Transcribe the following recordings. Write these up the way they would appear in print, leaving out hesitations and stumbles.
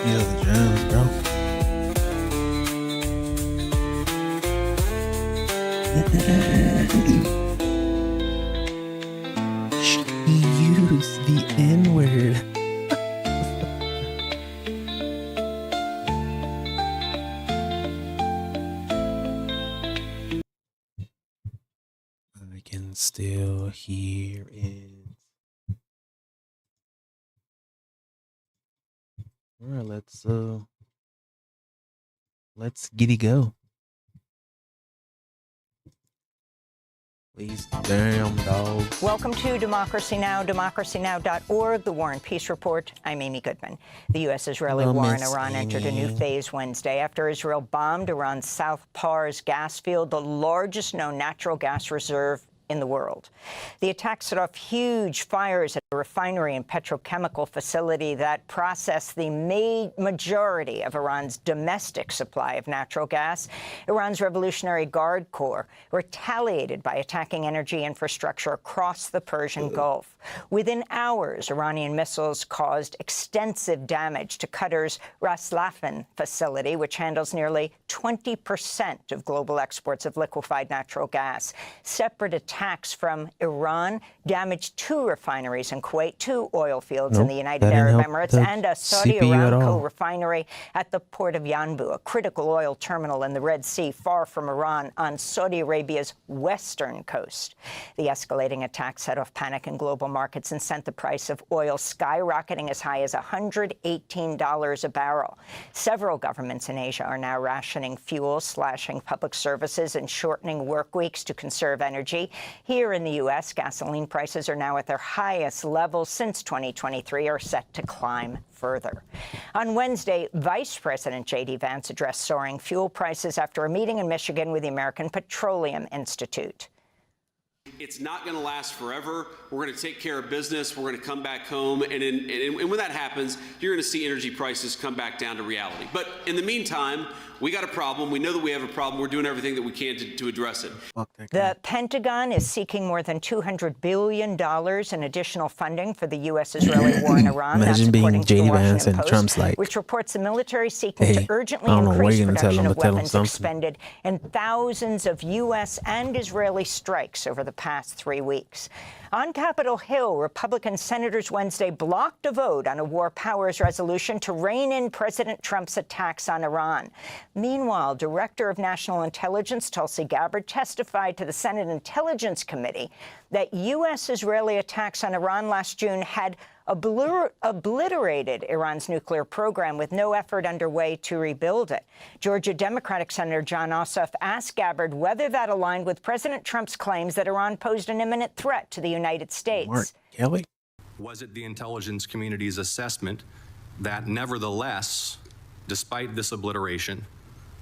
Feel the drums, bro. She used the N-word. I can still hear it. All right, let's giddy go. Please, damn dog. Welcome to Democracy Now!, democracynow.org, the War and Peace Report. I'm Amy Goodman. The U.S.-Israeli war in Iran entered a new phase Wednesday after Israel bombed Iran's South Pars gas field, the largest known natural gas reserve in the world. The attack set off huge fires at a refinery and petrochemical facility that processed the majority of Iran's domestic supply of natural gas. Iran's Revolutionary Guard Corps retaliated by attacking energy infrastructure across the Persian Gulf. Within hours, Iranian missiles caused extensive damage to Qatar's Ras Laffan facility, which handles nearly 20% of global exports of liquefied natural gas. Separate attacks from Iran damaged 2 refineries in Kuwait, 2 oil fields in the United Arab Emirates, and a Saudi Aramco refinery at the port of Yanbu, a critical oil terminal in the Red Sea far from Iran on Saudi Arabia's western coast. The escalating attack set off panic in global markets and sent the price of oil skyrocketing as high as $118 a barrel. Several governments in Asia are now rationing fuel, slashing public services, and shortening work weeks to conserve energy. Here in the U.S., gasoline prices are now at their highest levels since 2023, are set to climb further. On Wednesday, Vice President J.D. Vance addressed soaring fuel prices after a meeting in Michigan with the American Petroleum Institute. It's not going to last forever. We're going to take care of business. We're going to come back home. And when that happens, you're going to see energy prices come back down to reality. But in the meantime, we got a problem. We know that we have a problem. We're doing everything that we can to address it. The Pentagon is seeking more than $200 billion in additional funding for the U.S.-Israeli war in Iran. Imagine being J.D. Vance and Trump's like, which reports the military seeking to urgently increase production of weapons expended in thousands of U.S. and Israeli strikes over the past 3 weeks. On Capitol Hill, Republican senators Wednesday blocked a vote on a war powers resolution to rein in President Trump's attacks on Iran. Meanwhile, Director of National Intelligence Tulsi Gabbard testified to the Senate Intelligence Committee that U.S.-Israeli attacks on Iran last June had obliterated Iran's nuclear program with no effort underway to rebuild it. Georgia Democratic Senator John Ossoff asked Gabbard whether that aligned with President Trump's claims that Iran posed an imminent threat to the United States. Mark Kelly. Was it the intelligence community's assessment that nevertheless, despite this obliteration,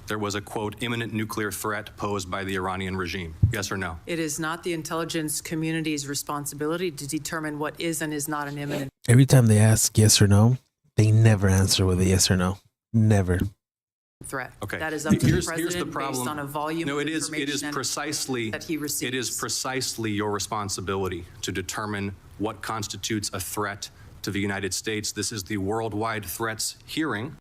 there was a, quote, imminent nuclear threat posed by the Iranian regime? Yes or no? It is not the intelligence community's responsibility to determine what is and is not an imminent Every time they ask yes or no, they never answer with a yes or no. Never. threat. Okay. That is up to the president here's the problem. based on a volume no, of it is information precisely that he receives. It is precisely your responsibility to determine what constitutes a threat to the United States. This is the Worldwide Threats hearing.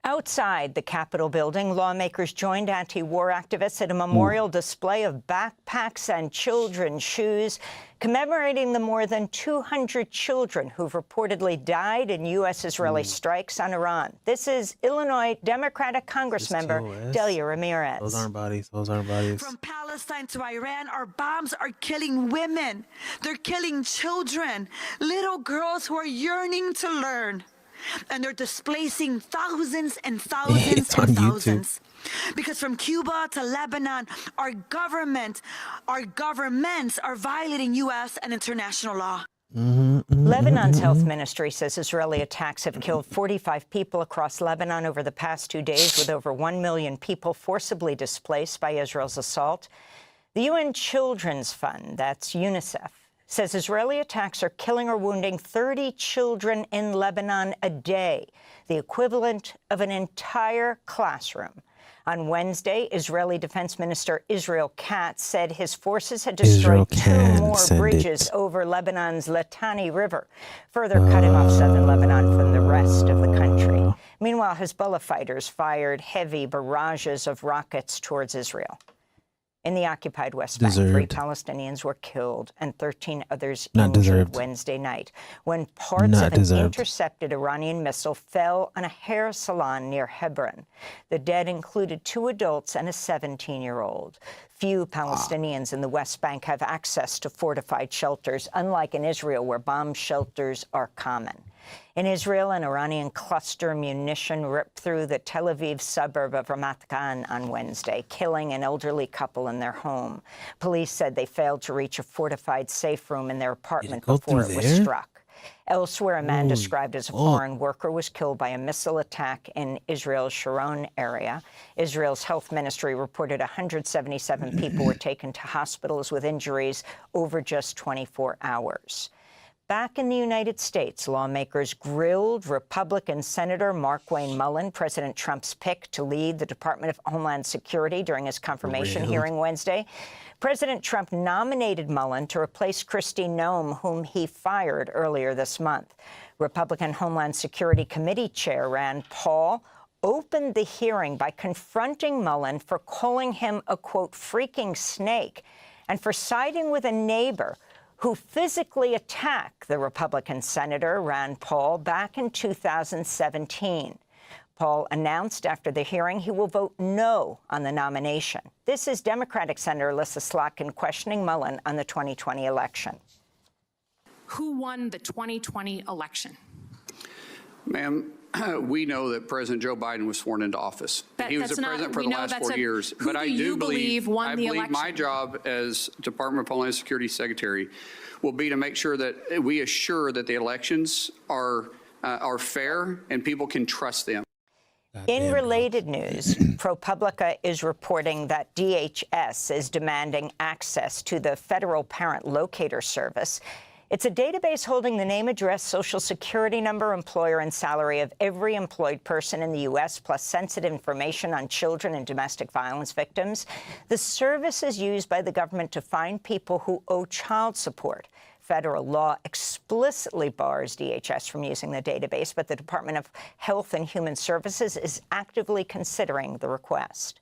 Outside the Capitol building, lawmakers joined anti-war activists at a memorial display of backpacks and children's shoes, commemorating the more than 200 children who've reportedly died in U.S.-Israeli strikes on Iran. This is Illinois Democratic Congressmember Delia Ramirez. Those aren't bodies. Those aren't bodies. From Palestine to Iran, our bombs are killing women. They're killing children, little girls who are yearning to learn. And they're displacing thousands and thousands and thousands. Because from Cuba to Lebanon, our governments are violating U.S. and international law. Lebanon's health ministry says Israeli attacks have killed 45 people across Lebanon over the past 2 days, with over 1 million people forcibly displaced by Israel's assault. The UN Children's Fund, that's UNICEF, says Israeli attacks are killing or wounding 30 children in Lebanon a day, the equivalent of an entire classroom. On Wednesday, Israeli Defense Minister Israel Katz said his forces had destroyed 2 more bridges over Lebanon's Litani River, further cutting off southern Lebanon from the rest of the country. Meanwhile, Hezbollah fighters fired heavy barrages of rockets towards Israel. In the occupied West Bank, 3 Palestinians were killed and 13 others injured Wednesday night when parts of an intercepted Iranian missile fell on a hair salon near Hebron. The dead included 2 adults and a 17-year-old. Few Palestinians in the West Bank have access to fortified shelters, unlike in Israel, where bomb shelters are common. In Israel, an Iranian cluster munition ripped through the Tel Aviv suburb of Ramat Gan on Wednesday, killing an elderly couple in their home. Police said they failed to reach a fortified safe room in their apartment before it was struck. Elsewhere, a man described as a foreign worker was killed by a missile attack in Israel's Sharon area. Israel's health ministry reported 177 people were taken to hospitals with injuries over just 24 hours. Back in the United States, lawmakers grilled Republican Senator Markwayne Mullin, President Trump's pick to lead the Department of Homeland Security, during his confirmation hearing Wednesday. President Trump nominated Mullin to replace Kristi Noem, whom he fired earlier this month. Republican Homeland Security Committee Chair Rand Paul opened the hearing by confronting Mullin for calling him a, quote, freaking snake, and for siding with a neighbor who physically attacked the Republican Senator Rand Paul back in 2017. Paul announced after the hearing he will vote no on the nomination. This is Democratic Senator Alyssa Slotkin questioning Mullin on the 2020 election. Who won the 2020 election? Ma'am, we know that President Joe Biden was sworn into office. He was the president for the last 4 years. But I do believe my job as Department of Homeland Security Secretary will be to make sure that we assure that the elections are fair and people can trust them. In related news, ProPublica is reporting that DHS is demanding access to the federal parent locator service. It's a database holding the name, address, social security number, employer, and salary of every employed person in the U.S., plus sensitive information on children and domestic violence victims. The service is used by the government to find people who owe child support. Federal law explicitly bars DHS from using the database, but the Department of Health and Human Services is actively considering the request.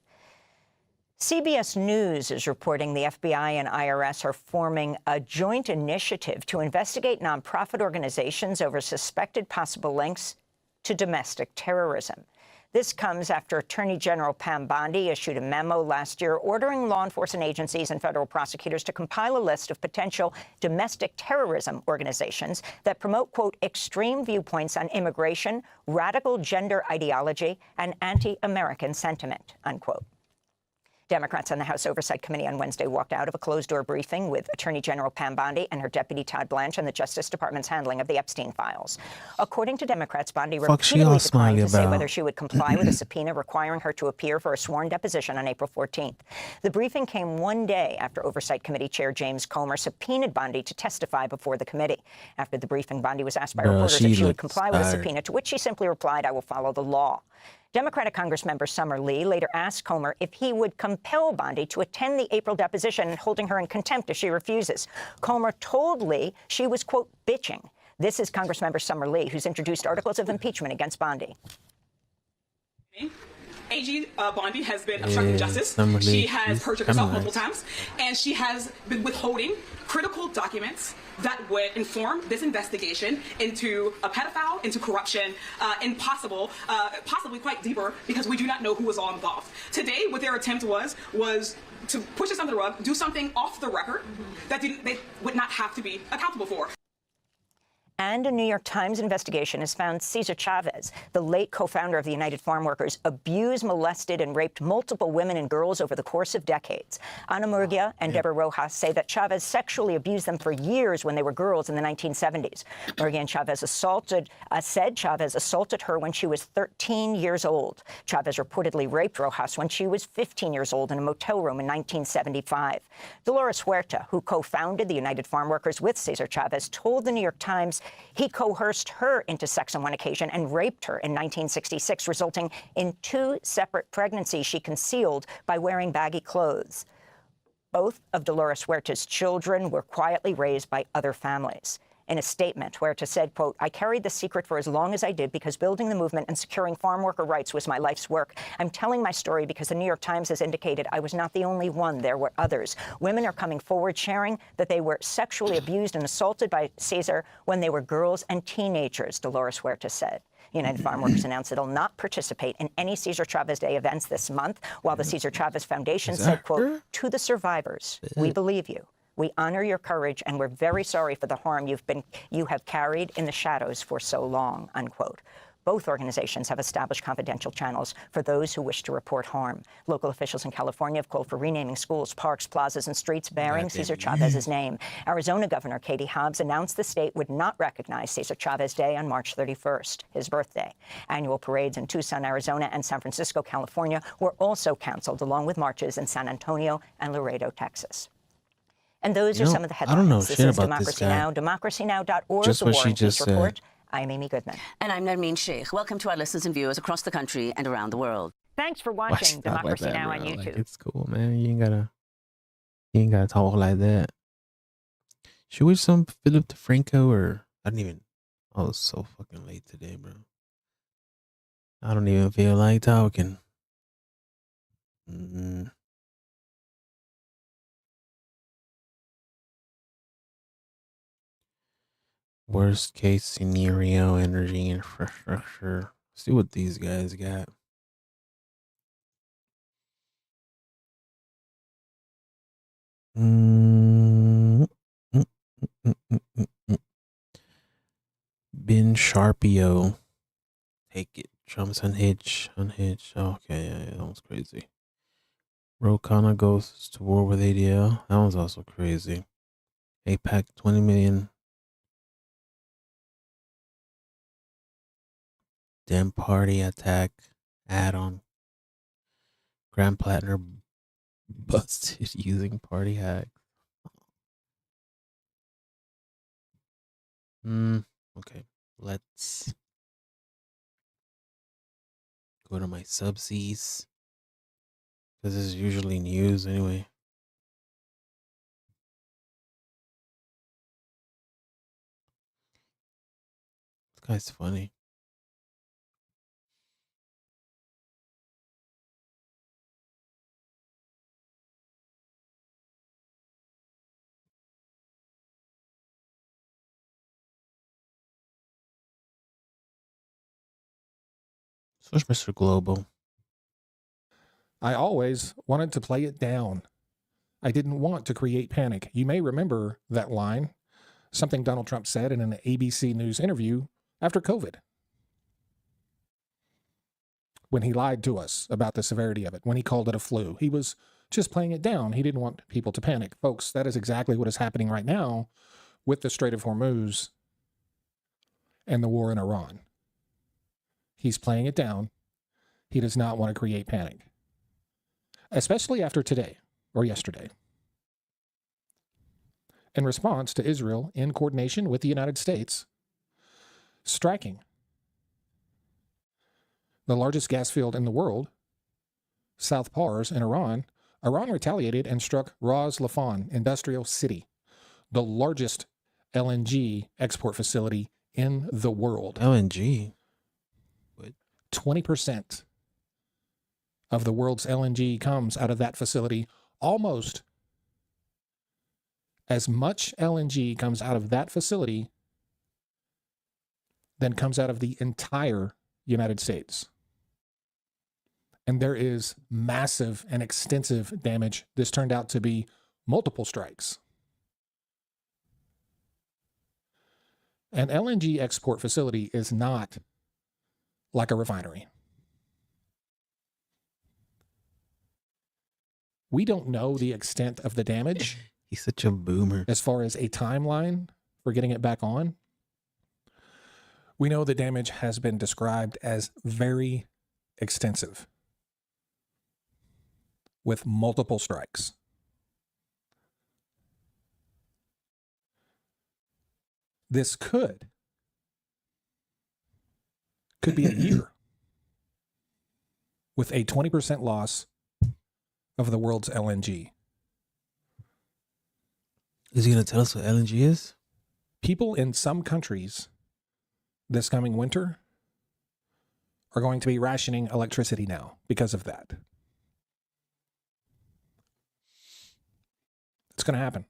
CBS News is reporting the FBI and IRS are forming a joint initiative to investigate nonprofit organizations over suspected possible links to domestic terrorism. This comes after Attorney General Pam Bondi issued a memo last year ordering law enforcement agencies and federal prosecutors to compile a list of potential domestic terrorism organizations that promote, quote, extreme viewpoints on immigration, radical gender ideology, and anti-American sentiment, unquote. Democrats on the House Oversight Committee on Wednesday walked out of a closed-door briefing with Attorney General Pam Bondi and her deputy Todd Blanche on the Justice Department's handling of the Epstein files. According to Democrats, Bondi repeatedly declined to say whether she would comply with a subpoena requiring her to appear for a sworn deposition on April 14th. The briefing came one day after Oversight Committee Chair James Comer subpoenaed Bondi to testify before the committee. After the briefing, Bondi was asked by reporters if she would comply with a subpoena, to which she simply replied, "I will follow the law." Democratic Congressmember Summer Lee later asked Comer if he would compel Bondi to attend the April deposition, holding her in contempt if she refuses. Comer told Lee she was, quote, bitching. This is Congressmember Summer Lee, who's introduced articles of impeachment against Bondi. AG Bondi has been obstructing justice. She has perjured herself multiple times, and she has been withholding critical documents that would inform this investigation into a pedophile, into corruption, and possibly quite deeper, because we do not know who was all involved. Today, what their attempt was to push this under the rug, do something off the record that they would not have to be accountable for. And a New York Times investigation has found Cesar Chavez, the late co-founder of the United Farm Workers, abused, molested, and raped multiple women and girls over the course of decades. Ana Murguia and Deborah Rojas say that Chavez sexually abused them for years when they were girls in the 1970s. Murguia and Chavez said Chavez assaulted her when she was 13 years old. Chavez reportedly raped Rojas when she was 15 years old in a motel room in 1975. Dolores Huerta, who co-founded the United Farm Workers with Cesar Chavez, told the New York Times he coerced her into sex on one occasion and raped her in 1966, resulting in 2 separate pregnancies she concealed by wearing baggy clothes. Both of Dolores Huerta's children were quietly raised by other families. in a statement. Huerta said, quote, "I carried the secret for as long as I did because building the movement and securing farm worker rights was my life's work. I'm telling my story because the New York Times has indicated I was not the only one. There were others. Women are coming forward sharing that they were sexually abused and assaulted by Cesar when they were girls and teenagers," Dolores Huerta said. United Farm Workers announced it'll not participate in any Cesar Chavez Day events this month, while the Cesar Chavez Foundation said, quote, "To the survivors, we believe you. We honor your courage, and we're very sorry for the harm you have carried in the shadows for so long," unquote. Both organizations have established confidential channels for those who wish to report harm. Local officials in California have called for renaming schools, parks, plazas, and streets bearing Cesar Chavez's name. Arizona Governor Katie Hobbs announced the state would not recognize Cesar Chavez Day on March 31st, his birthday. Annual parades in Tucson, Arizona, and San Francisco, California, were also canceled, along with marches in San Antonio and Laredo, Texas. And those are some of the headlines. I don't know this shit is about Democracy this guy. Now!, democracynow.org, Just the what War she and Peace just Report. said. I'm Amy Goodman. And I'm Nermeen Sheikh. Welcome to our listeners and viewers across the country and around the world. Thanks for Why watching she talk Democracy like that, Now! bro? on YouTube. Like, it's cool, man. You ain't gotta talk like that. Should we some Philip DeFranco or I didn't even. I was so fucking late today, bro. I don't even feel like talking. Worst case scenario, energy infrastructure. See what these guys got. Ben Sharpio. Take it. Trump's unhinged. Okay, yeah, that was crazy. Ro Khanna goes to war with ADL. That was also crazy. APAC 20 million. Dem party attack add-on. Grand Platinum busted using party hack. Okay. Let's go to my subsies. This is usually news anyway. This guy's funny. Switch Mr. Global. I always wanted to play it down. I didn't want to create panic. You may remember that line, something Donald Trump said in an ABC News interview after COVID, when he lied to us about the severity of it, when he called it a flu. He was just playing it down. He didn't want people to panic. Folks, that is exactly what is happening right now with the Strait of Hormuz and the war in Iran. He's playing it down. He does not want to create panic, especially after today or yesterday. In response to Israel, in coordination with the United States, striking the largest gas field in the world, South Pars in Iran, Iran retaliated and struck Ras Laffan Industrial City, the largest LNG export facility in the world. LNG? What? 20% of the world's LNG comes out of that facility. Almost as much LNG comes out of that facility than comes out of the entire United States. And there is massive and extensive damage. This turned out to be multiple strikes. An LNG export facility is not like a refinery. We don't know the extent of the damage. He's such a boomer. As far as a timeline for getting it back on, we know the damage has been described as very extensive, with multiple strikes. This could be a year with a 20% loss of the world's LNG. Is he going to tell us what LNG is? People in some countries this coming winter are going to be rationing electricity now because of that. It's going to happen.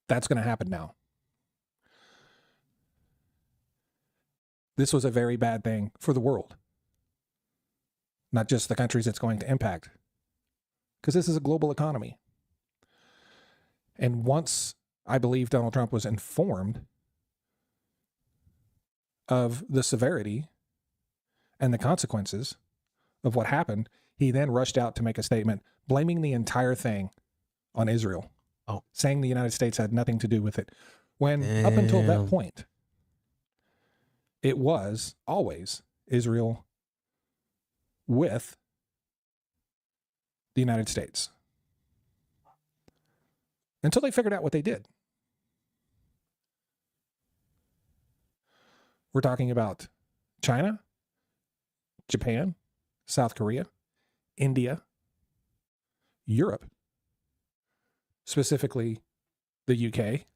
That's going to happen now. This was a very bad thing for the world, not just the countries it's going to impact, because this is a global economy. And once I believe Donald Trump was informed of the severity and the consequences of what happened, he then rushed out to make a statement blaming the entire thing on Israel, saying the United States had nothing to do with it. When up until that point, it was always Israel with the United States. Until they figured out what they did. We're talking about China, Japan, South Korea, India, Europe, specifically the UK,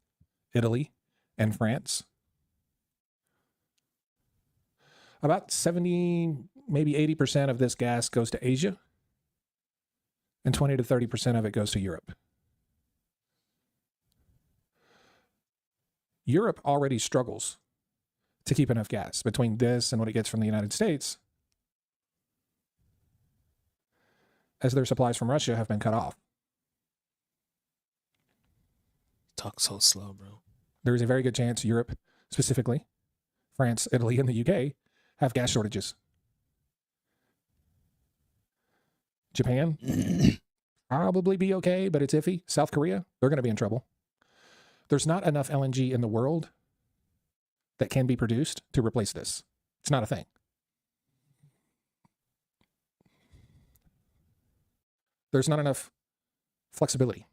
Italy, and France. About 70, maybe 80% of this gas goes to Asia, and 20 to 30% of it goes to Europe. Europe already struggles to keep enough gas between this and what it gets from the United States, as their supplies from Russia have been cut off. Talk so slow, bro. There is a very good chance Europe, specifically France, Italy, and the UK, have gas shortages. Japan, probably be okay, but it's iffy. South Korea, they're going to be in trouble. There's not enough LNG in the world that can be produced to replace this. It's not a thing. There's not enough flexibility.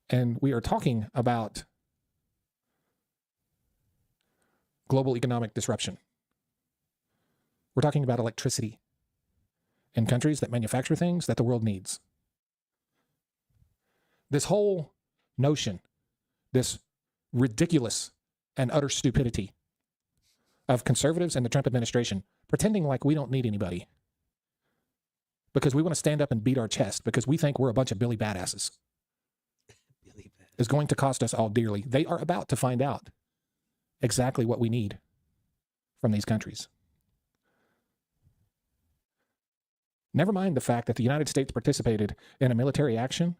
And we are talking about global economic disruption. We're talking about electricity in countries that manufacture things that the world needs. This whole notion, this ridiculous and utter stupidity of conservatives and the Trump administration pretending like we don't need anybody because we want to stand up and beat our chest because we think we're a bunch of Billy badasses, is going to cost us all dearly. They are about to find out exactly what we need from these countries. Never mind the fact that the United States participated in a military action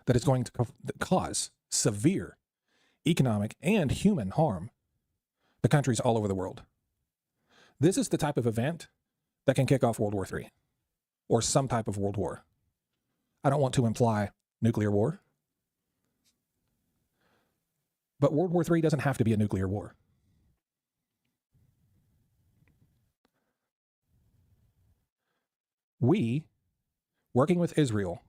that is going to cause severe economic and human harm to countries all over the world. This is the type of event that can kick off World War III or some type of world war. I don't want to imply nuclear war, but World War III doesn't have to be a nuclear war. We, working with Israel,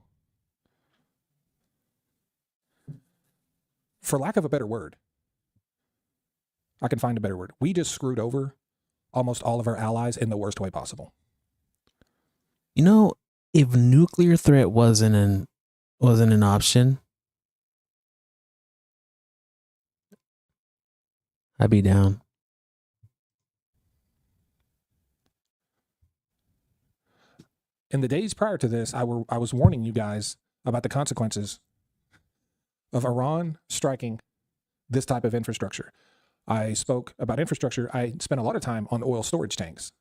for lack of a better word, I can find a better word, we just screwed over almost all of our allies in the worst way possible. You know, if nuclear threat wasn't an option, I'd be down. In the days prior to this, I was warning you guys about the consequences of Iran striking this type of infrastructure. I spoke about infrastructure. I spent a lot of time on oil storage tanks.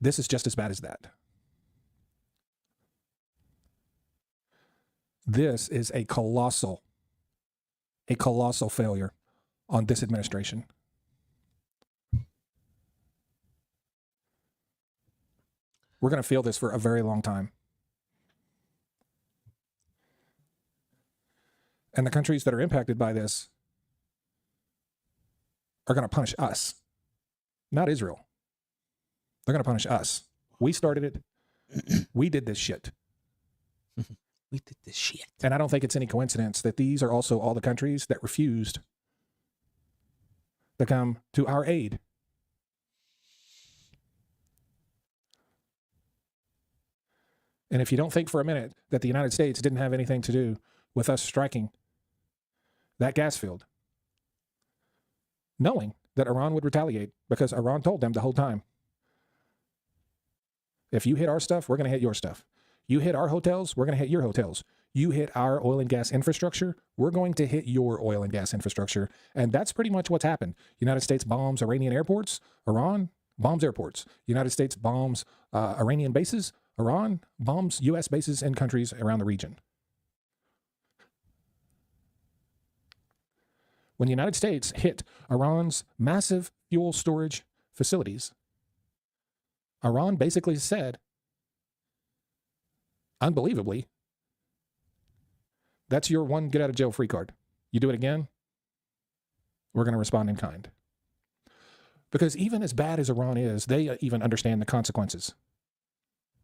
This is just as bad as that. This is a colossal failure on this administration. We're going to feel this for a very long time. And the countries that are impacted by this are going to punish us, not Israel. They're going to punish us. We started it. We did this shit. We did this shit. And I don't think it's any coincidence that these are also all the countries that refused to come to our aid. And if you don't think for a minute that the United States didn't have anything to do with us striking that gas field, knowing that Iran would retaliate, because Iran told them the whole time, if you hit our stuff, we're going to hit your stuff. You hit our hotels, we're going to hit your hotels. You hit our oil and gas infrastructure, we're going to hit your oil and gas infrastructure. And that's pretty much what's happened. United States bombs Iranian airports, Iran bombs airports. United States bombs Iranian bases, Iran bombs U.S. bases in countries around the region. When the United States hit Iran's massive fuel storage facilities, Iran basically said, unbelievably, that's your one get out of jail free card. You do it again, we're going to respond in kind. Because even as bad as Iran is, they even understand the consequences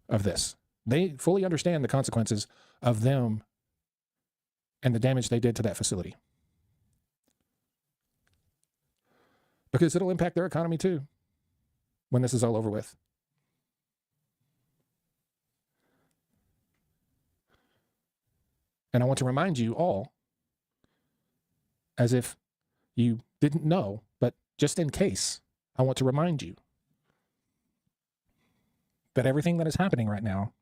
of this. They fully understand the consequences of them and the damage they did to that facility. Because it'll impact their economy too when this is all over with. And I want to remind you all, as if you didn't know, but just in case, I want to remind you that everything that is happening right now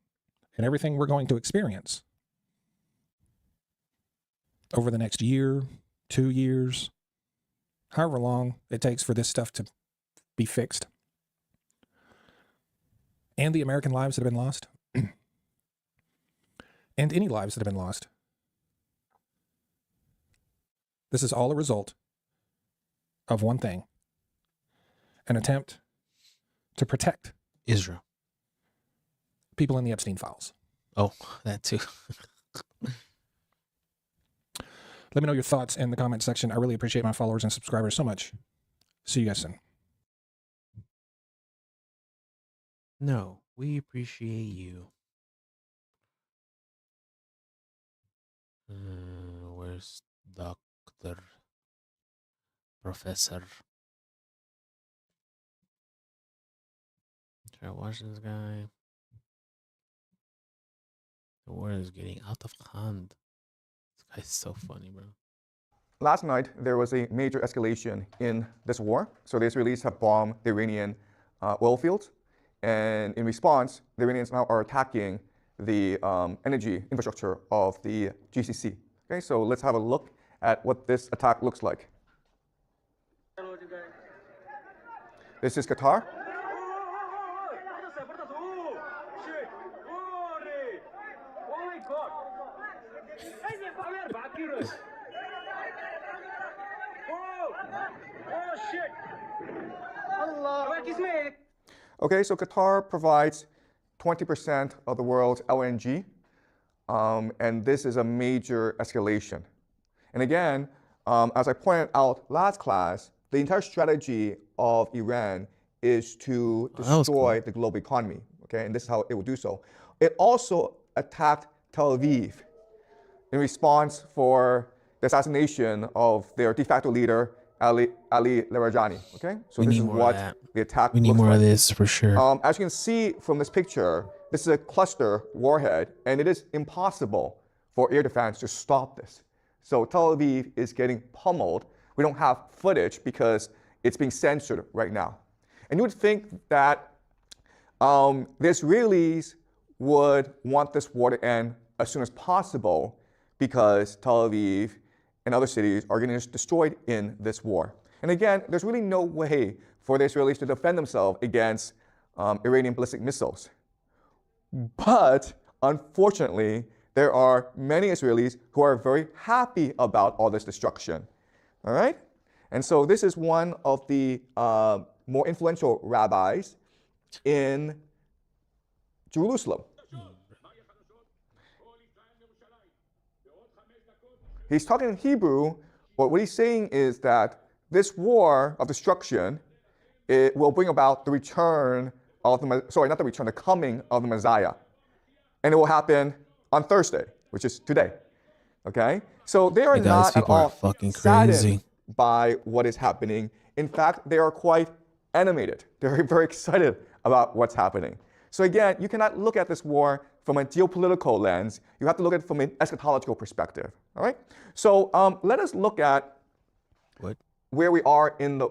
and everything we're going to experience over the next year, 2 years, however long it takes for this stuff to be fixed, and the American lives that have been lost, and any lives that have been lost, this is all a result of one thing: an attempt to protect Israel. People in the Epstein files. Oh, that too. Let me know your thoughts in the comment section. I really appreciate my followers and subscribers so much. See you guys soon. No, we appreciate you. Where's Dr. Professor? Should I watch this guy? The war is getting out of hand. This guy's so funny, bro. Last night, there was a major escalation in this war. So the Israelis have bombed the Iranian oil fields. And in response, the Iranians now are attacking the energy infrastructure of the GCC. Okay, so let's have a look at what this attack looks like. This is Qatar. Okay, so Qatar provides 20% of the world's LNG, and this is a major escalation. And again, as I pointed out last class, the entire strategy of Iran is to destroy the global economy, okay, and this is how it will do so. It also attacked Tel Aviv in response for the assassination of their de facto leader, Ali Larijani, okay? So this is what the attack looks like. We need more of this for sure. As you can see from this picture, this is a cluster warhead, and it is impossible for air defense to stop this. So Tel Aviv is getting pummeled. We don't have footage because it's being censored right now. And you would think that the Israelis would want this war to end as soon as possible because Tel Aviv and other cities are getting destroyed in this war. And again, there's really no way for the Israelis to defend themselves against Iranian ballistic missiles. But unfortunately, there are many Israelis who are very happy about all this destruction. All right? And so this is one of the more influential rabbis in Jerusalem. He's talking in Hebrew, but what he's saying is that this war of destruction, it will bring about the return of the coming of the Messiah. And it will happen on Thursday, which is today. Okay? So they are not at all saddened by what is happening. In fact, they are quite animated. They're very excited about what's happening. So again, you cannot look at this war from a geopolitical lens. You have to look at it from an eschatological perspective. All right. So let us look at where we are in the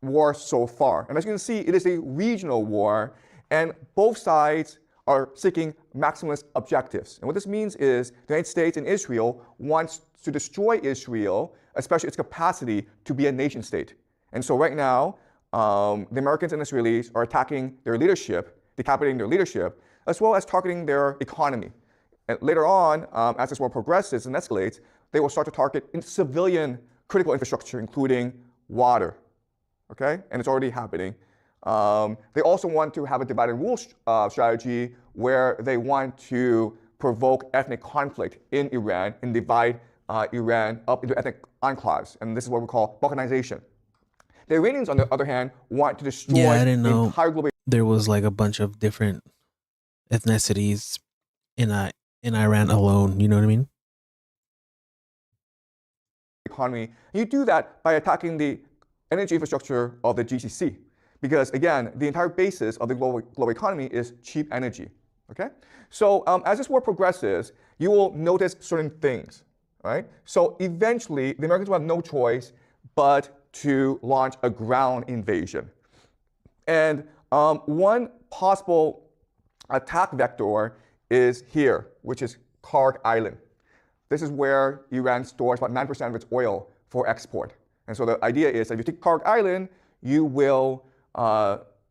war so far. And as you can see, it is a regional war, and both sides are seeking maximalist objectives. And what this means is the United States and Israel wants to destroy Israel, especially its capacity to be a nation state. And so right now, the Americans and Israelis are attacking their leadership, decapitating their leadership, as well as targeting their economy. And later on, as this war progresses and escalates, they will start to target civilian critical infrastructure, including water. Okay? And it's already happening. They also want to have a divide and rule strategy where they want to provoke ethnic conflict in Iran and divide Iran up into ethnic enclaves. And this is what we call balkanization. The Iranians, on the other hand, want to destroy I didn't know entire global there was like a bunch of different ethnicities in Iran alone. You know what I mean? economy. You do that by attacking the energy infrastructure of the GCC. Because again, the entire basis of the global economy is cheap energy. Okay? So as this war progresses, you will notice certain things. Right? So eventually, the Americans will have no choice but to launch a ground invasion. And one possible attack vector is here, which is Karg Island. This is where Iran stores about 9% of its oil for export. And so the idea is that if you take Karg Island, you will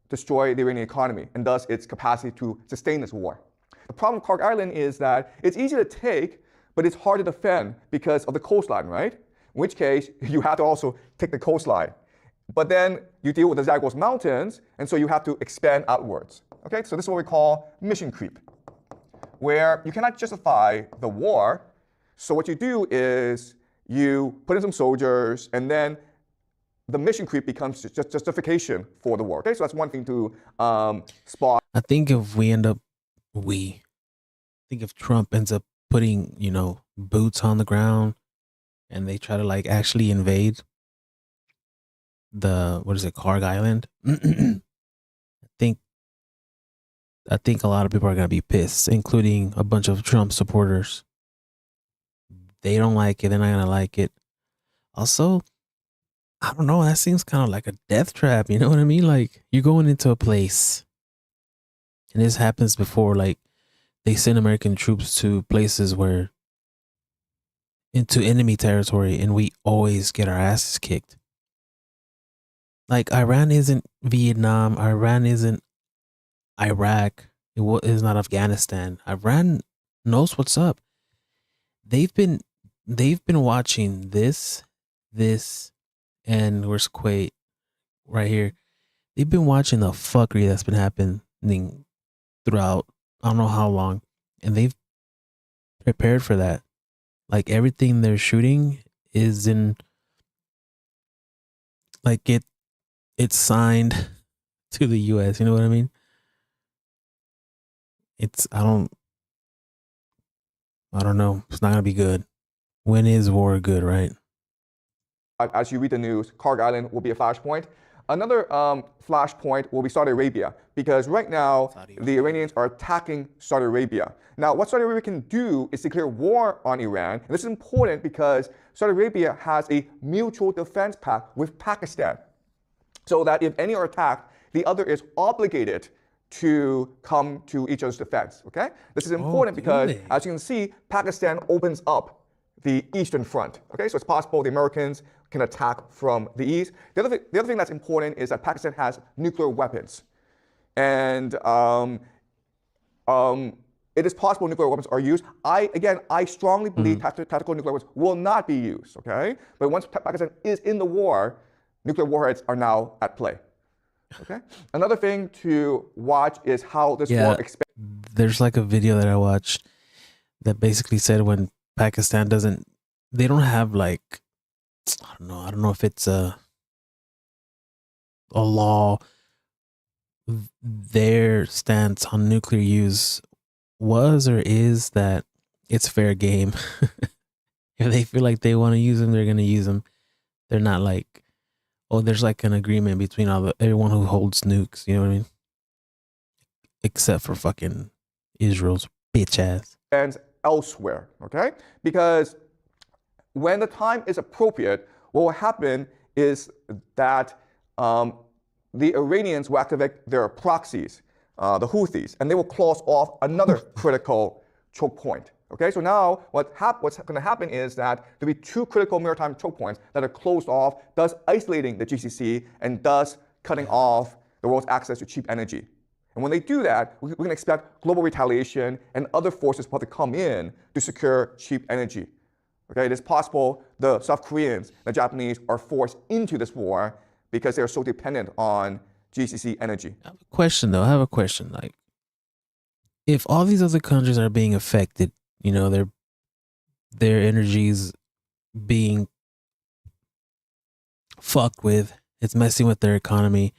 destroy the Iranian economy and thus its capacity to sustain this war. The problem with Karg Island is that it's easy to take, but it's hard to defend because of the coastline, right? In which case, you have to also take the coastline. But then you deal with the Zagros Mountains, and so you have to expand outwards. Okay, so this is what we call mission creep, where you cannot justify the war. So what you do is you put in some soldiers, and then the mission creep becomes just justification for the war. Okay, so that's one thing to spot. I think if if Trump ends up putting, boots on the ground and they try to like actually invade Karg Island, I think a lot of people are going to be pissed, including a bunch of Trump supporters. They don't like it. They're not going to like it. Also, I don't know. That seems kind of like a death trap. You know what I mean? Like you're going into a place, and this happens before, like they send American troops to places into enemy territory, and we always get our asses kicked. Like Iran isn't Vietnam. Iran isn't Iraq. It is not Afghanistan. Iran knows what's up. They've been watching this, and where's Kuwait right here. They've been watching the fuckery that's been happening throughout I don't know how long, and they've prepared for that. Like everything they're shooting is in, like it's signed to the U.S. You know what I mean? I don't know. It's not gonna be good. When is war good, right? As you read the news, Karg Island will be a flashpoint. Another flashpoint will be Saudi Arabia, because right now the Iranians are attacking Saudi Arabia. Now, what Saudi Arabia can do is declare war on Iran. And this is important because Saudi Arabia has a mutual defense pact with Pakistan, so that if any are attacked, the other is obligated to come to each other's defense. Okay? This is important because, as you can see, Pakistan opens up the eastern front. Okay, so it's possible the Americans can attack from the east. The other thing that's important is that Pakistan has nuclear weapons, and it is possible nuclear weapons are used. I strongly believe tactical nuclear weapons will not be used. Okay, but once Pakistan is in the war, nuclear warheads are now at play. Okay. Another thing to watch is how this war expands. There's like a video that I watched that basically said when Pakistan they don't have like, I don't know if it's a law. Their stance on nuclear use was or is that it's fair game. If they feel like they want to use them, they're going to use them. They're not like, there's like an agreement between everyone who holds nukes, you know what I mean? Except for fucking Israel's bitch ass. And elsewhere, okay? Because when the time is appropriate, what will happen is that the Iranians will activate their proxies, the Houthis, and they will close off another critical choke point. Okay, so now what's going to happen is that there'll be two critical maritime choke points that are closed off, thus isolating the GCC and thus cutting off the world's access to cheap energy. And when they do that, we can expect global retaliation and other forces will have to come in to secure cheap energy. Okay, it is possible the South Koreans, the Japanese are forced into this war because they're so dependent on GCC energy. I have a question though. I have a question. Like, if all these other countries are being affected, you know, their energies being fucked with, it's messing with their economy.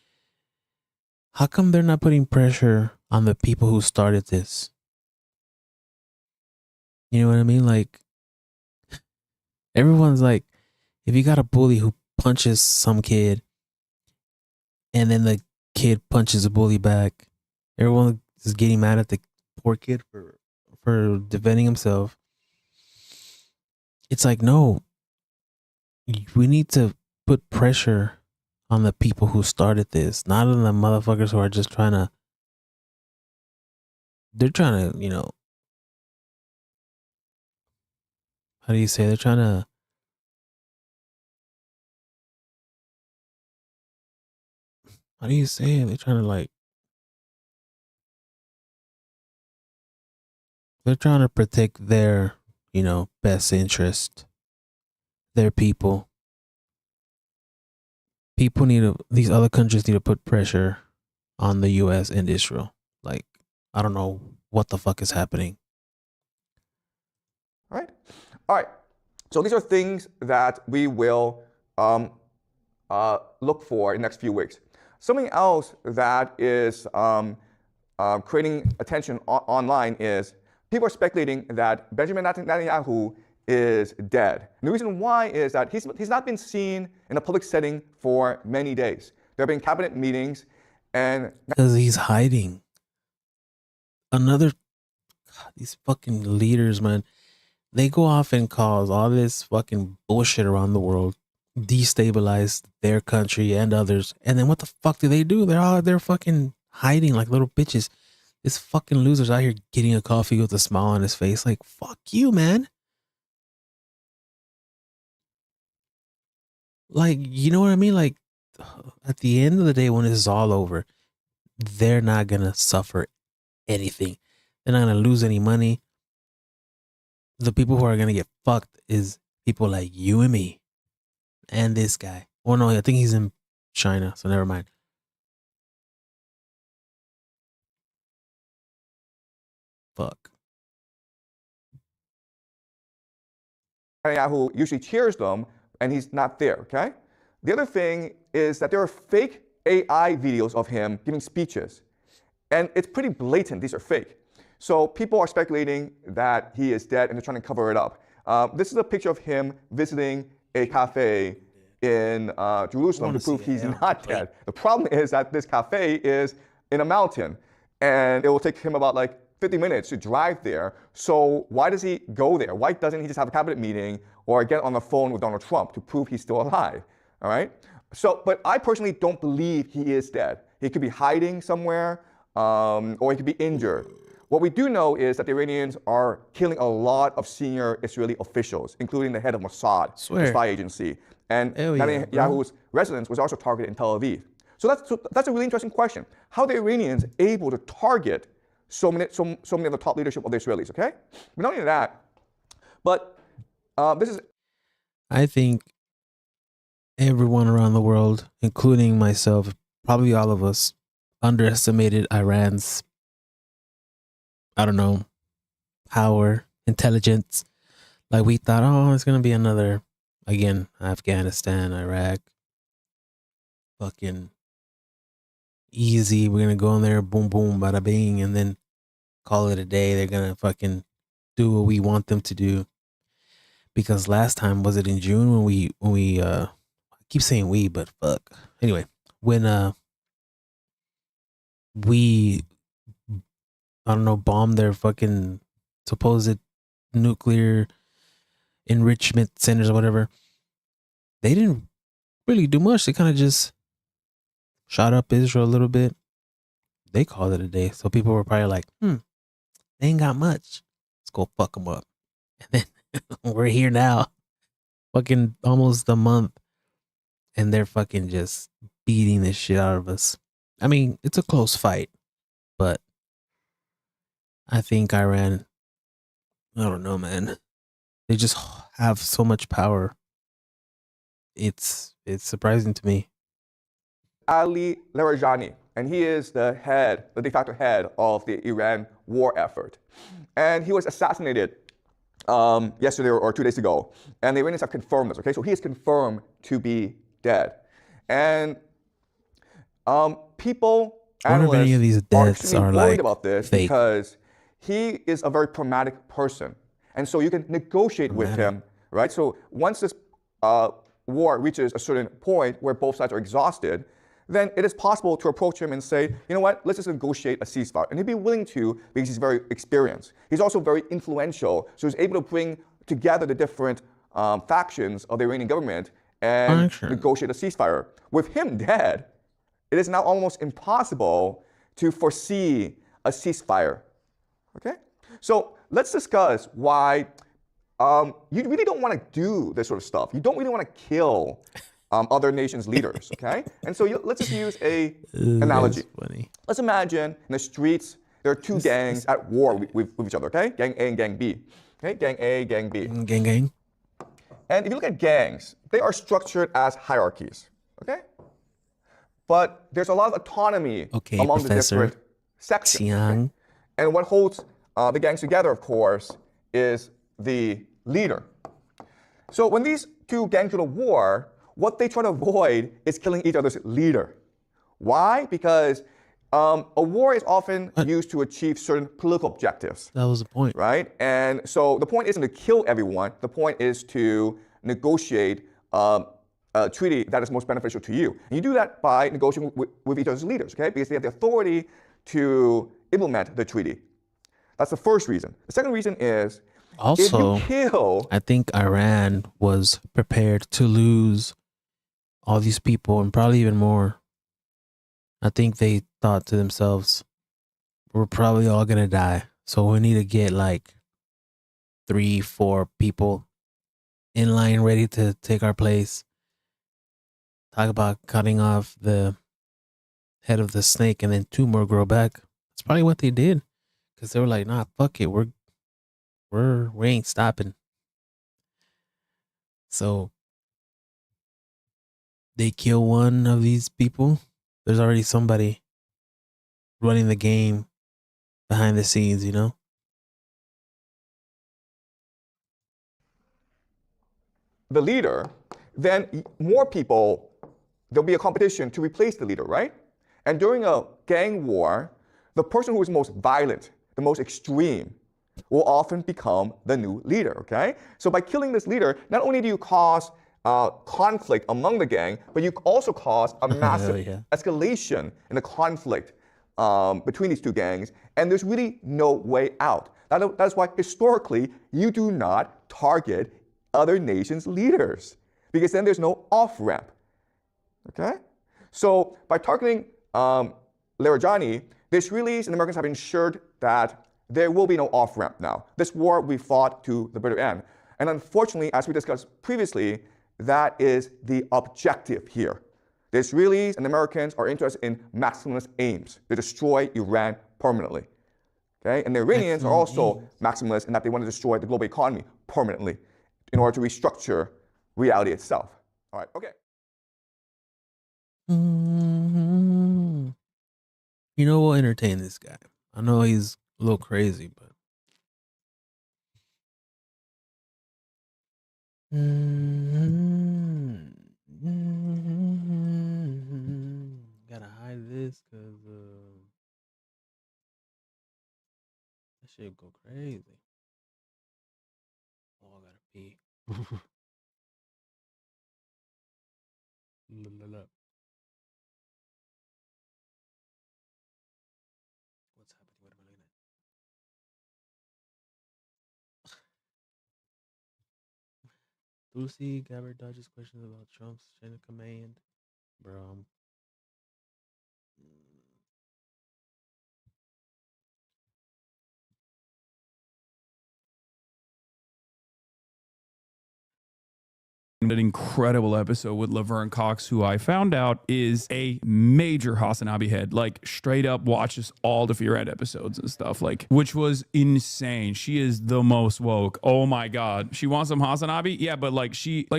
How come they're not putting pressure on the people who started this? You know what I mean? Like, everyone's like, if you got a bully who punches some kid and then the kid punches a bully back, everyone is getting mad at the poor kid for defending himself. It's like, no, we need to put pressure on the people who started this, not on the motherfuckers who are just they're trying to, you know, how do you say, they're trying to, how do you say it? They're trying to like, they're trying to protect their, you know, best interest, their people. People need to, these other countries need to put pressure on the US and Israel. Like, I don't know what the fuck is happening. All right. So these are things that we will look for in the next few weeks. Something else that is creating attention online is people are speculating that Benjamin Netanyahu is dead. And the reason why is that he's not been seen in a public setting for many days. There have been cabinet meetings and... Because he's hiding. These fucking leaders, man, they go off and cause all this fucking bullshit around the world, destabilize their country and others, and then what the fuck do? They're fucking hiding like little bitches. This fucking loser's out here getting a coffee with a smile on his face. Like, fuck you, man. Like, you know what I mean? Like, at the end of the day, when this is all over, they're not gonna suffer anything. They're not gonna lose any money. The people who are gonna get fucked is people like you and me and this guy. Oh no, I think he's in China, so never mind. Fuck. Netanyahu usually cheers them, and he's not there, okay? The other thing is that there are fake AI videos of him giving speeches, and it's pretty blatant. These are fake. So people are speculating that he is dead, and they're trying to cover it up. This is a picture of him visiting a cafe in Jerusalem to prove he's not dead. The problem is that this cafe is in a mountain, and it will take him about like 50 minutes to drive there. So why does he go there? Why doesn't he just have a cabinet meeting or get on the phone with Donald Trump to prove he's still alive? All right. So, but I personally don't believe he is dead. He could be hiding somewhere, or he could be injured. What we do know is that the Iranians are killing a lot of senior Israeli officials, including the head of Mossad, the spy agency. And Netanyahu's residence was also targeted in Tel Aviv. So that's a really interesting question. How are the Iranians able to target so many of the top leadership of the Israelis, okay? But not only that, but this is... I think everyone around the world, including myself, probably all of us, underestimated Iran's, I don't know, power, intelligence. Like, we thought, oh, it's going to be another, again, Afghanistan, Iraq, fucking easy. We're going to go in there, boom, boom, bada bing, and then call it a day. They're going to fucking do what we want them to do. Because last time, was it in June when we I keep saying we, but fuck. Anyway, when we I don't know, bomb their fucking supposed nuclear enrichment centers or whatever. They didn't really do much. They kind of just shot up Israel a little bit. They called it a day. So people were probably like, they ain't got much. Let's go fuck them up. And then we're here now, fucking almost a month, and they're fucking just beating this shit out of us. I mean, it's a close fight, but I think Iran, I don't know, man. They just have so much power. It's surprising to me. Ali Larijani, and he is the de facto head of the Iran war effort. And he was assassinated yesterday or 2 days ago. And the Iranians have confirmed this, okay? So he is confirmed to be dead. And people, analysts, Any of these deaths are worried like about this fake. because he is a very pragmatic person. And so you can negotiate with him, right? So once this war reaches a certain point where both sides are exhausted, then it is possible to approach him and say, you know what, let's just negotiate a ceasefire. And he'd be willing to because he's very experienced. He's also very influential, so he's able to bring together the different factions of the Iranian government and negotiate a ceasefire. With him dead, it is now almost impossible to foresee a ceasefire. Okay? So let's discuss why you really don't want to do this sort of stuff. You don't really want to kill other nations' leaders, okay? And so let's just use a analogy. Let's imagine in the streets, there are two gangs at war with each other, okay? Gang A and Gang B. Okay, Gang A, Gang B. Gang. And if you look at gangs, they are structured as hierarchies, okay? But there's a lot of autonomy among the different sections. Okay? And what holds the gangs together, of course, is the leader. So when these two gangs go to war, what they try to avoid is killing each other's leader. Why? Because a war is often used to achieve certain political objectives. That was the point. Right? And so the point isn't to kill everyone. The point is to negotiate a treaty that is most beneficial to you. And you do that by negotiating with each other's leaders, okay? Because they have the authority to implement the treaty. That's the first reason. The second reason is also, if you kill, I think Iran was prepared to lose all these people and probably even more. I think they thought to themselves, we're probably all going to die. So we need to get like 3-4 people in line ready to take our place. Talk about cutting off the head of the snake and then 2 more grow back. That's probably what they did. Because they were like, nah, fuck it. We ain't stopping. So they kill one of these people. There's already somebody running the game behind the scenes, you know? the leader, then more people, there'll be a competition to replace the leader, right? And during a gang war, the person who is most violent, the most extreme, will often become the new leader, okay? So by killing this leader, not only do you cause conflict among the gang, but you also cause a massive escalation in the conflict between these two gangs, and there's really no way out. That's why historically, you do not target other nations' leaders, because then there's no off-ramp, okay? So by targeting Larijani, the Israelis and the Americans have ensured that there will be no off-ramp now. This war we fought to the bitter end. And unfortunately, as we discussed previously, that is the objective here. The Israelis and the Americans are interested in maximalist aims to destroy Iran permanently. Okay? And the Iranians are also maximalists in that they want to destroy the global economy permanently in order to restructure reality itself. All right, okay. You know, we'll entertain this guy. I know he's a little crazy, but gotta hide this because that shit go crazy. Oh, I gotta pee. What's happening? What am I looking at? Lucy Gabbard dodges questions about Trump's chain of command. Bro, An incredible episode with Laverne Cox, who I found out is a major Hasanabi head, like straight up watches all the Fear Ed episodes and stuff, like, which was insane. She is the most woke. Oh my God. She wants some Hasanabi? Yeah, but like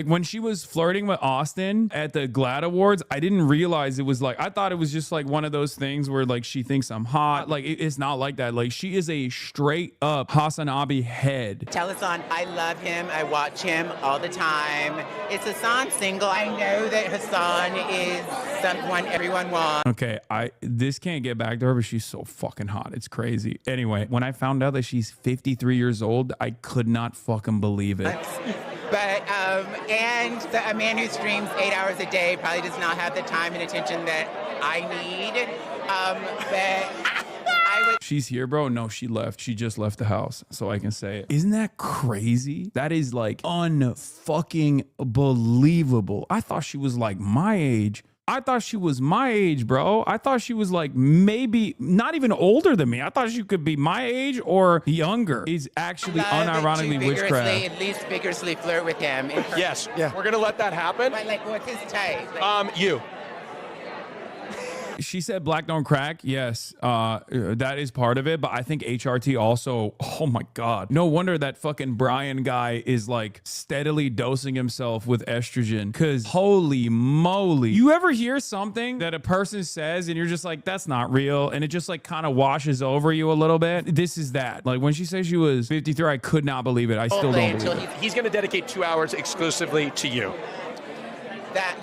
when she was flirting with Austin at the GLAAD Awards, I didn't realize it was like, I thought it was just like one of those things where like she thinks I'm hot. Like it's not like that. Like she is a straight up Hasanabi head. Telethon, I love him. I watch him all the time. It's Hassan single. I know that Hassan is someone everyone wants. Okay, this can't get back to her, but she's so fucking hot. It's crazy. Anyway, when I found out that she's 53 years old, I could not fucking believe it. But, and a man who streams 8 hours a day probably does not have the time and attention that I need. But She's here, bro. No, she left. She just left the house, so I can say it. Isn't that crazy? That is like unfucking believable. I thought she was like my age. I thought she was my age, bro. I thought she was like maybe not even older than me. I thought she could be my age or younger. He's actually unironically witchcraft. At least vigorously flirt with him. Yes, yeah. We're gonna let that happen. But like, what's his type? Like, you. She said black don't crack. Yes, that is part of it. But I think HRT also, oh my God. No wonder that fucking Brian guy is like steadily dosing himself with estrogen. Cause holy moly. You ever hear something that a person says and you're just like, that's not real. And it just like kind of washes over you a little bit. This is that. Like when she said she was 53, I could not believe it. I still don't believe it. He's gonna dedicate 2 hours exclusively to you.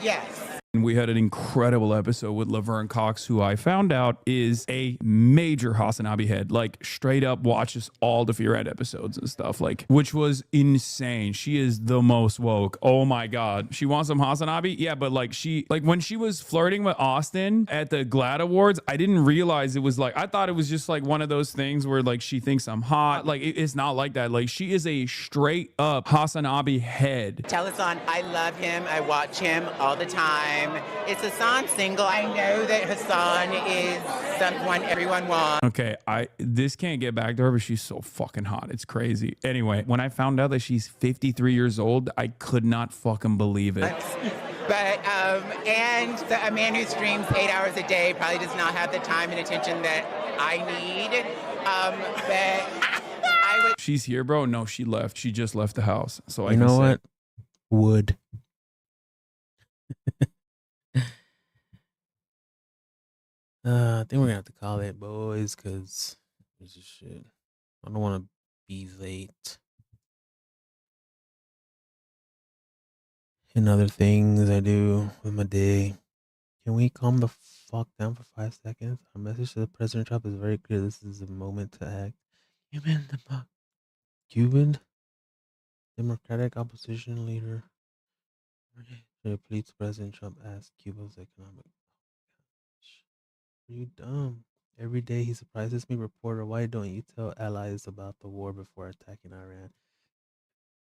Yes. We had an incredible episode with Laverne Cox, who I found out is a major Hasanabi head, like straight up watches all the Fear Ed episodes and stuff, like, which was insane. She is the most woke. Oh my God. She wants some Hasanabi? Yeah, but like when she was flirting with Austin at the GLAAD Awards, I didn't realize it was like, I thought it was just like one of those things where like she thinks I'm hot. Like it's not like that. Like she is a straight up Hasanabi head. Telethon, I love him. I watch him all the time. It's Hassan single. I know that Hassan is someone everyone wants. Okay, this can't get back to her, but she's so fucking hot. It's crazy. Anyway, when I found out that she's 53 years old, I could not fucking believe it. But, and a man who streams 8 hours a day probably does not have the time and attention that I need. But she's here, bro. No, she left. She just left the house, so I can say what? Would. I think we're gonna have to call it, boys, because this is shit. I don't want to be late. And other things I do with my day. Can we calm the fuck down for 5 seconds? Our message to President Trump is very clear. This is a moment to act. Cuban Democratic opposition leader pleads President Trump asks Cuba's economic. Are you dumb? Every day he surprises me. Reporter, why don't you tell allies about the war before attacking Iran?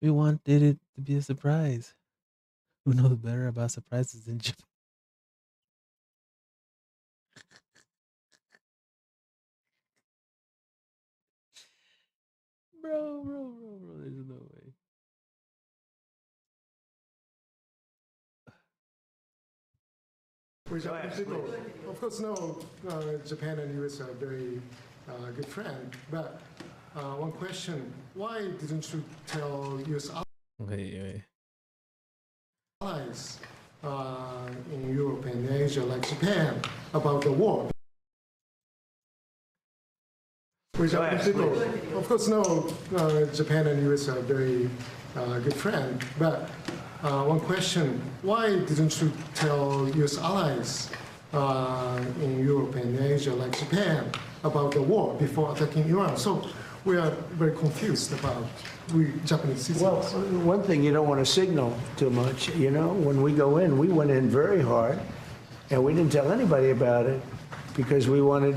We wanted it to be a surprise. Who knows better about surprises than Japan? Bro, there's no way. Of course, no, Japan and US are very good friends. But one question, why didn't you tell US allies in Europe and Asia, like Japan, about the war? Of course, no, Japan and US are very good friends. But one question, why didn't you tell US allies in Europe and Asia, like Japan, about the war before attacking Iran? So we are very confused about we Japanese citizens. Well, one thing, you don't want to signal too much. You know, when we go in, we went in very hard, and we didn't tell anybody about it because we wanted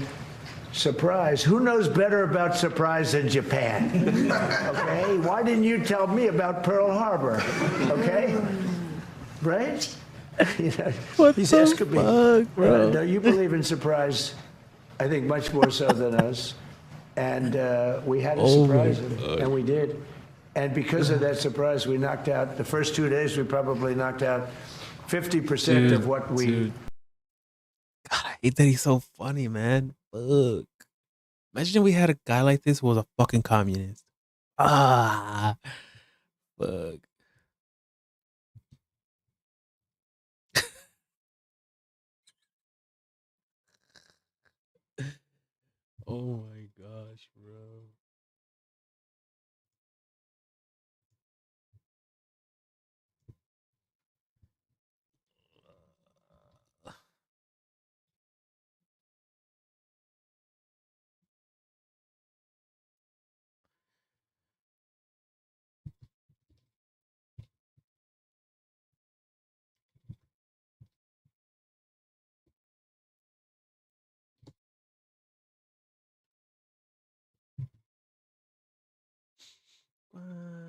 Surprise. Who knows better about surprise than Japan? Okay? Why didn't you tell me about Pearl Harbor? Okay? Right? You know, What these the Escabie. fuck, bro? No, you believe in surprise, I think, much more so than us. And we had to surprise him, and we did. And because of that surprise, we knocked out, the first 2 days, we probably knocked out 50% of what we... God, I hate that he's so funny, man. Fuck. Imagine we had a guy like this who was a fucking communist. Ah. Fuck. Oh my gosh, bro. What?